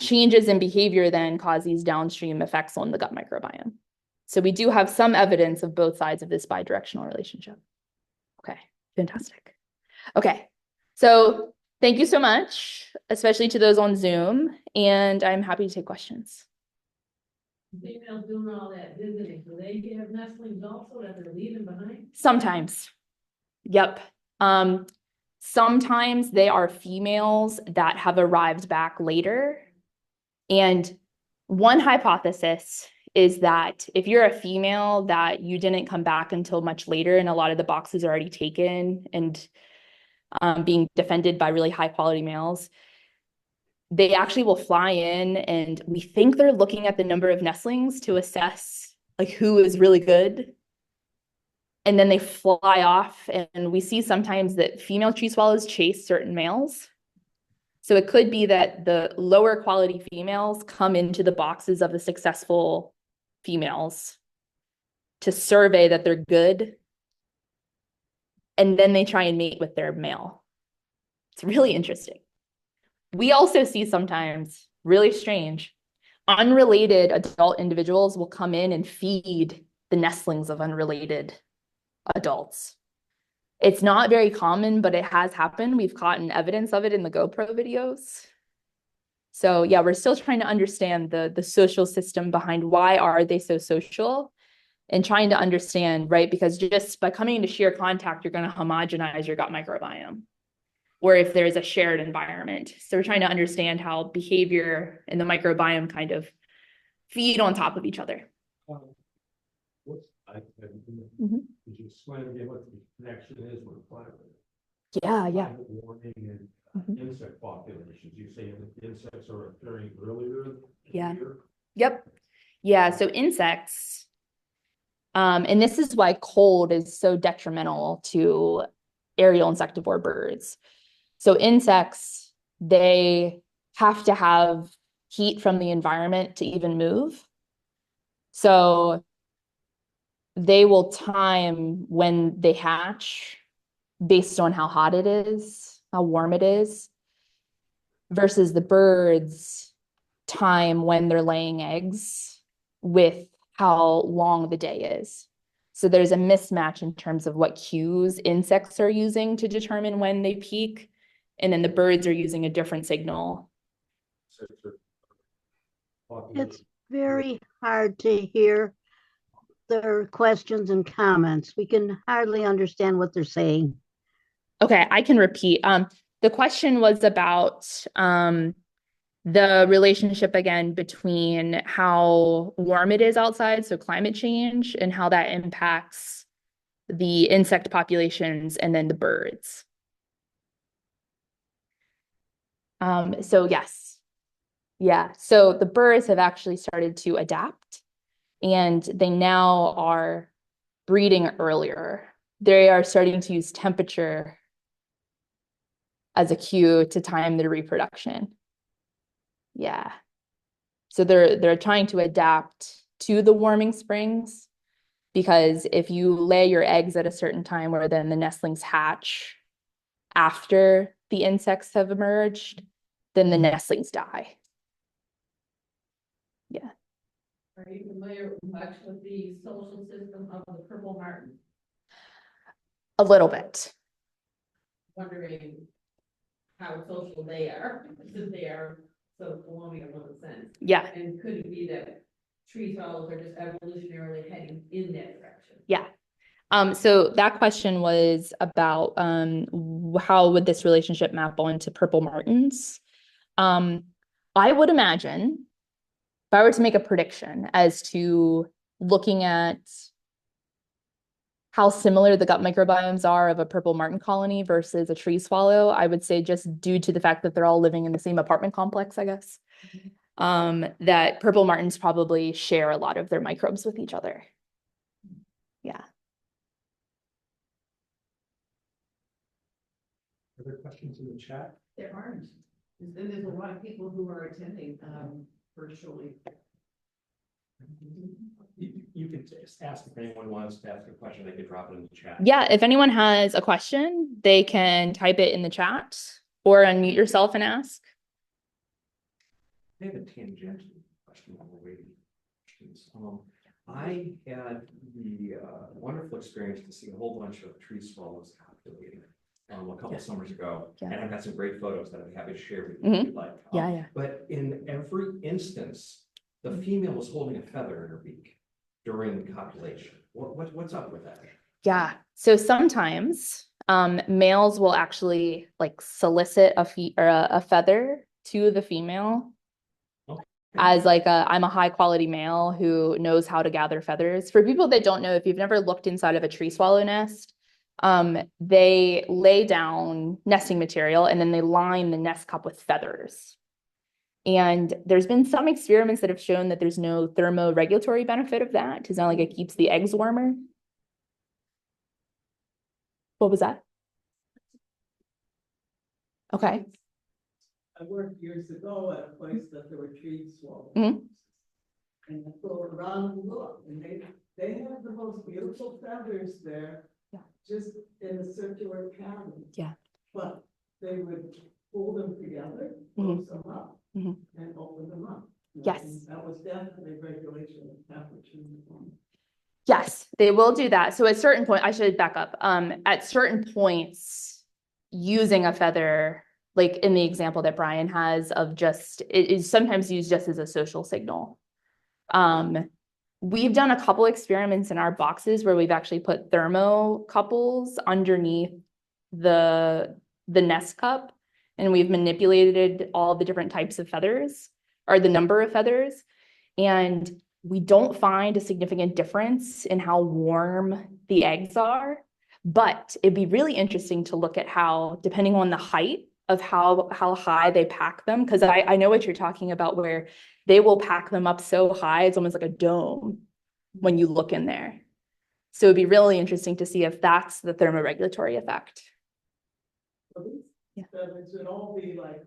changes in behavior then cause these downstream effects on the gut microbiome. So we do have some evidence of both sides of this bidirectional relationship. Okay, fantastic. Okay, so thank you so much, especially to those on Zoom, and I'm happy to take questions. Females doing all that visiting, do they have nestlings also that they're leaving behind? Sometimes. Yep. Sometimes they are females that have arrived back later. And one hypothesis is that if you're a female that you didn't come back until much later and a lot of the boxes are already taken and being defended by really high quality males, they actually will fly in and we think they're looking at the number of nestlings to assess like who is really good. And then they fly off and we see sometimes that female tree swallows chase certain males. So it could be that the lower quality females come into the boxes of the successful females to survey that they're good. And then they try and mate with their male. It's really interesting. We also see sometimes, really strange, unrelated adult individuals will come in and feed the nestlings of unrelated adults. It's not very common, but it has happened. We've caught evidence of it in the GoPro videos. So yeah, we're still trying to understand the social system behind why are they so social and trying to understand, right? Because just by coming into sheer contact, you're going to homogenize your gut microbiome, or if there's a shared environment. So we're trying to understand how behavior and the microbiome kind of feed on top of each other. Could you explain again what the connection is with climate? Yeah. Climate warming and insect populations. You say that insects are occurring earlier in the Yeah. year? Yep. Yeah. So insects, and this is why cold is so detrimental to aerial insectivore birds. So insects, they have to have heat from the environment to even move. So they will time when they hatch based on how hot it is, how warm it is, versus the birds time when they're laying eggs with how long the day is. So there's a mismatch in terms of what cues insects are using to determine when they peak, and then the birds are using a different signal. It's very hard to hear their questions and comments. We can hardly understand what they're saying. Okay, I can repeat. The question was about the relationship again between how warm it is outside, so climate change, and how that impacts the insect populations and then the birds. So yes. Yeah, so the birds have actually started to adapt and they now are breeding earlier. They are starting to use temperature as a cue to time their reproduction. Yeah. So they're trying to adapt to the warming springs, because if you lay your eggs at a certain time where then the nestlings hatch after the insects have emerged, then the nestlings die. Yeah. Are you familiar much with the social system of the purple martin? A little bit. Wondering how social they are, since they are so colonial in a sense. Yeah. And could it be that tree swallows are just evolutionarily heading in that direction? Yeah. So that question was about how would this relationship map onto purple martins? I would imagine if I were to make a prediction as to looking at how similar the gut microbiomes are of a purple martin colony versus a tree swallow, I would say just due to the fact that they're all living in the same apartment complex, I guess, that purple martins probably share a lot of their microbes with each other. Yeah. Other questions in the chat? There aren't. And there's a lot of people who are attending virtually. You could just ask if anyone wants to ask a question, they could drop it in the chat. Yeah, if anyone has a question, they can type it in the chat or unmute yourself and ask. I have a tangential question while we're waiting. I had the wonderful experience to see a whole bunch of tree swallows populated a couple summers ago. Yeah. And I've got some great photos that I'd be happy to share with you if you'd like. Yeah. But in every instance, the female was holding a feather in her beak during the copulation. What's up with that? Yeah. So sometimes males will actually like solicit a feather to the female as like I'm a high quality male who knows how to gather feathers. For people that don't know, if you've never looked inside of a tree swallow nest, they lay down nesting material and then they line the nest cup with feathers. And there's been some experiments that have shown that there's no thermoregulatory benefit of that. It's not like it keeps the eggs warmer. What was that? Okay. I worked years ago at a place that there were tree swallows. Mhm. And I go around and look, and they have the most beautiful feathers there. Yeah. Just in a circular pattern. Yeah. But they would pull them together, Mhm. close them up, Mhm. and open them up. Yes. And that was definitely regulation of temperature. Yes, they will do that. So at certain point, I should back up. At certain points, using a feather, like in the example that Brian has of just, it is sometimes used just as a social signal. We've done a couple experiments in our boxes where we've actually put thermocouples underneath the nest cup, and we've manipulated all the different types of feathers or the number of feathers. And we don't find a significant difference in how warm the eggs are, but it'd be really interesting to look at how, depending on the height of how high they pack them, because I know what you're talking about, where they will pack them up so high, it's almost like a dome when you look in there. So it'd be really interesting to see if that's the thermoregulatory effect. So these Yeah. feathers would all be like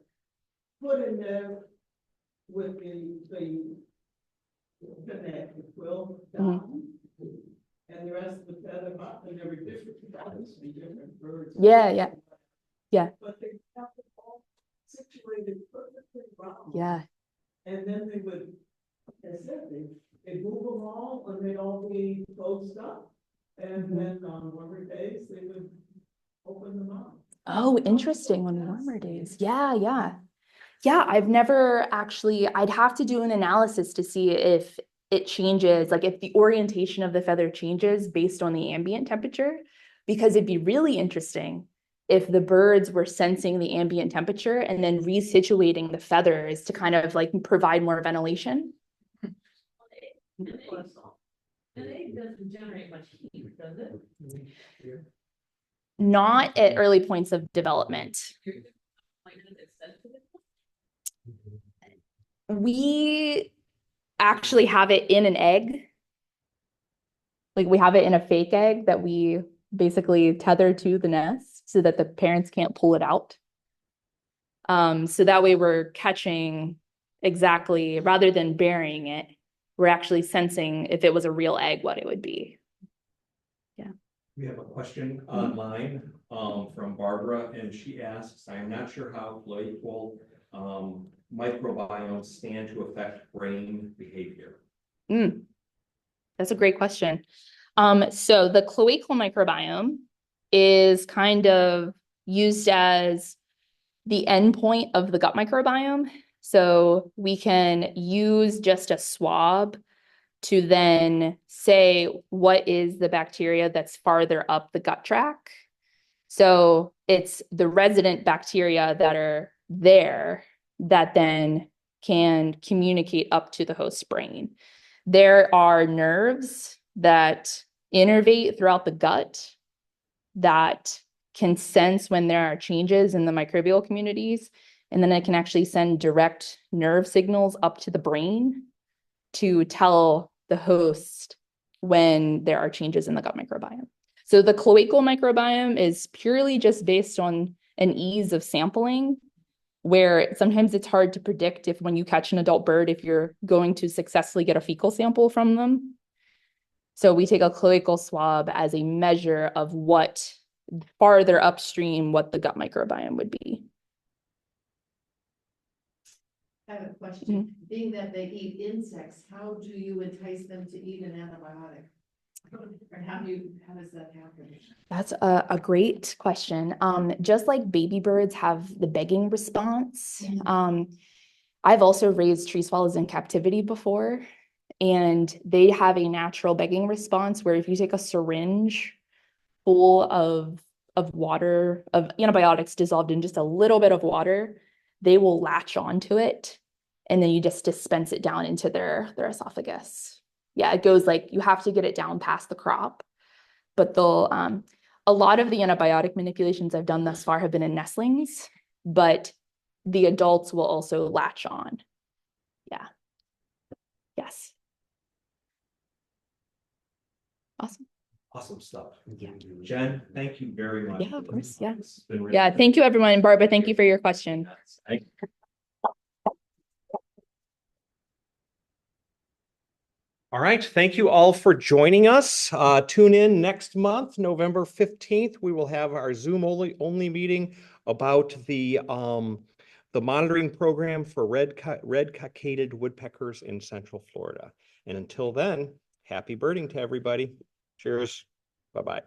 put in there with the connect, the quill down. And the rest of the feather up, and there were different feathers from different birds. Yeah. But they have them all situated perfectly round. Yeah. And then they would, as I said, they'd move them all, and they'd all be closed up. And then on warmer days, they would open them up. Oh, interesting, on warmer days. Yeah, I've never actually, I'd have to do an analysis to see if it changes, like if the orientation of the feather changes based on the ambient temperature, because it'd be really interesting if the birds were sensing the ambient temperature and then resituating the feathers to kind of like provide more ventilation. An egg doesn't generate much heat, does it? Not at early points of development. Like, is it sensitive? We actually have it in an egg. Like we have it in a fake egg that we basically tether to the nest so that the parents can't pull it out. So that way we're catching exactly, rather than burying it, we're actually sensing if it was a real egg, what it would be. Yeah. We have a question online from Barbara, and she asks, I am not sure how colloidal microbiomes stand to affect brain behavior. That's a great question. So the cloacal microbiome is kind of used as the endpoint of the gut microbiome. So we can use just a swab to then say what is the bacteria that's farther up the gut tract. So it's the resident bacteria that are there that then can communicate up to the host brain. There are nerves that innervate throughout the gut that can sense when there are changes in the microbial communities, and then it can actually send direct nerve signals up to the brain to tell the host when there are changes in the gut microbiome. So the cloacal microbiome is purely just based on an ease of sampling, where sometimes it's hard to predict if when you catch an adult bird, if you're going to successfully get a fecal sample from them. So we take a cloacal swab as a measure of what farther upstream, what the gut microbiome would be. I have a question. Being that they eat insects, how do you entice them to eat an antibiotic? Or how does that happen? That's a great question. Just like baby birds have the begging response, I've also raised tree swallows in captivity before, and they have a natural begging response where if you take a syringe full of water, of antibiotics dissolved in just a little bit of water, they will latch onto it, and then you just dispense it down into their esophagus. Yeah, it goes like, you have to get it down past the crop, but they'll, a lot of the antibiotic manipulations I've done thus far have been in nestlings, but the adults will also latch on. Yeah. Yes. Awesome. Awesome stuff. Yeah. Jen, thank you very much. Yeah, of course. Yeah. This has been really Yeah. good. Thank you, everyone. And Barbara, thank you for your question. Thank you. All right, thank you all for joining us. Tune in next month, November 15th. We will have our Zoom only meeting about the monitoring program for red cockaded woodpeckers in Central Florida. And until then, happy birding to everybody. Cheers. Bye-bye.